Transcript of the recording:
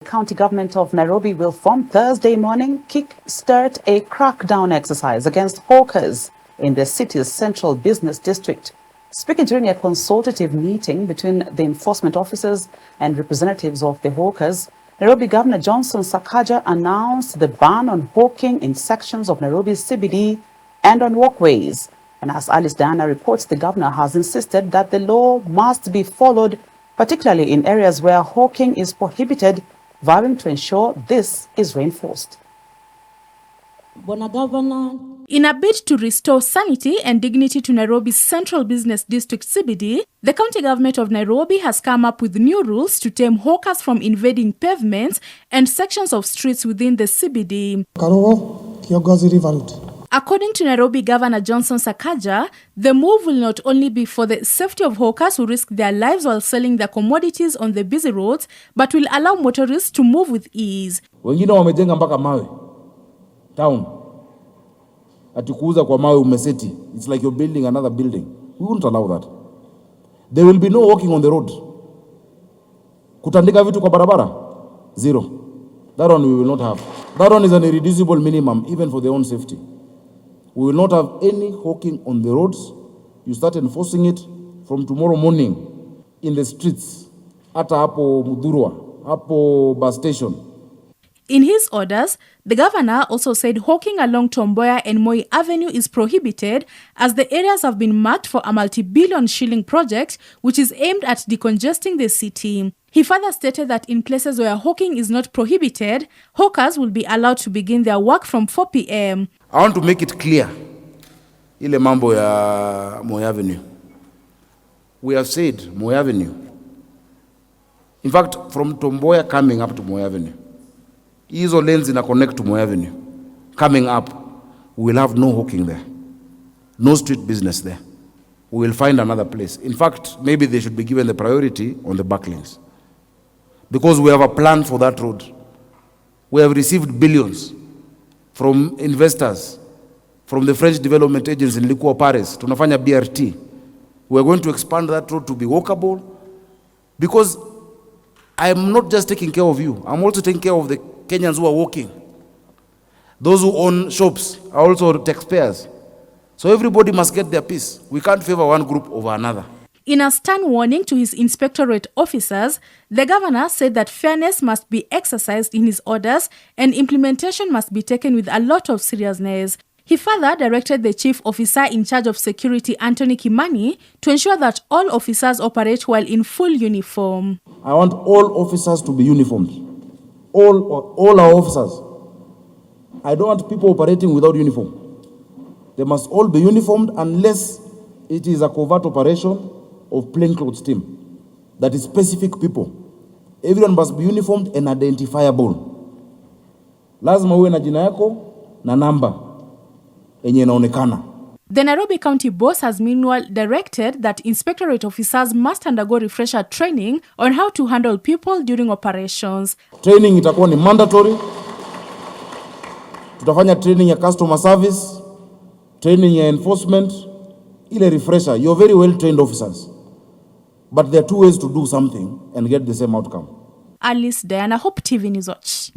County government of Nairobi will from Thursday morning kick-start a crackdown exercise against hawkers in the city's central business district. Speaking during a consultative meeting between the enforcement officers and representatives of the hawkers, Nairobi Governor Johnson Sakaja announced the ban on hawking in sections of Nairobi CBD and on walkways. And as Alice Diana reports, the governor has insisted that the law must be followed, particularly in areas where hawking is prohibited, vowing to ensure this is reinforced. In a bid to restore sanity and dignity to Nairobi's Central Business District CBD, the county government of Nairobi has come up with new rules to tame hawkers from invading pavements and sections of streets within the CBD. According to Nairobi Governor Johnson Sakaja, the move will not only be for the safety of hawkers who risk their lives while selling their commodities on the busy roads, but will allow motorists to move with ease. Wengine wamejenga mpaka mawe town. Atikuuza kwa mawe umeseti. It's like you're building another building. We won't allow that. There will be no walking on the road. Kutandika vitu kwa barabara? Zero. That one we will not have. That one is an irreducible minimum even for their own safety. We will not have any hawking on the roads. You start enforcing it from tomorrow morning in the streets. Hata hapo Mudhurwa, hapo bus station. In his orders, the governor also said hawking along Tomboya and Moi Avenue is prohibited as the areas have been marked for a multi-billion shilling project which is aimed at decongesting the city. He further stated that in places where hawking is not prohibited, hawkers will be allowed to begin their work from 4 p.m. I want to make it clear, ile mambo ya Moi Avenue. We have said Moi Avenue. In fact, from Tomboya coming up to Moi Avenue, hizo lanes ina connect to Moi Avenue. Coming up, we will have no hawking there. No street business there. We will find another place. In fact, maybe they should be given the priority on the back lanes. Because we have a plan for that road. We have received billions from investors, from the French development agency in Likuwa, Paris. Tunafanya BRT. We are going to expand that road to be walkable. Because I am not just taking care of you. I'm also taking care of the Kenyans who are walking. Those who own shops are also taxpayers. So everybody must get their piece. We can't favor one group over another. In a stern warning to his inspectorate officers, the governor said that fairness must be exercised in his orders and implementation must be taken with a lot of seriousness. He further directed the chief officer in charge of security, Anthony Kimani, to ensure that all officers operate while in full uniform. I want all officers to be uniformed. All our officers. I don't want people operating without uniform. They must all be uniformed unless it is a covert operation of plainclothes team. That is specific people. Everyone must be uniformed and identifiable. Lazima uwe na jina yako na namba enye inaonekana. The Nairobi County boss has meanwhile directed that inspectorate officers must undergo refresher training on how to handle people during operations. Training itakuwa ni mandatory. Tutafanya training ya customer service, training ya enforcement, ile refresher. You're very well trained officers. But there are two ways to do something and get the same outcome. Alice Diana, Hope TV News Watch.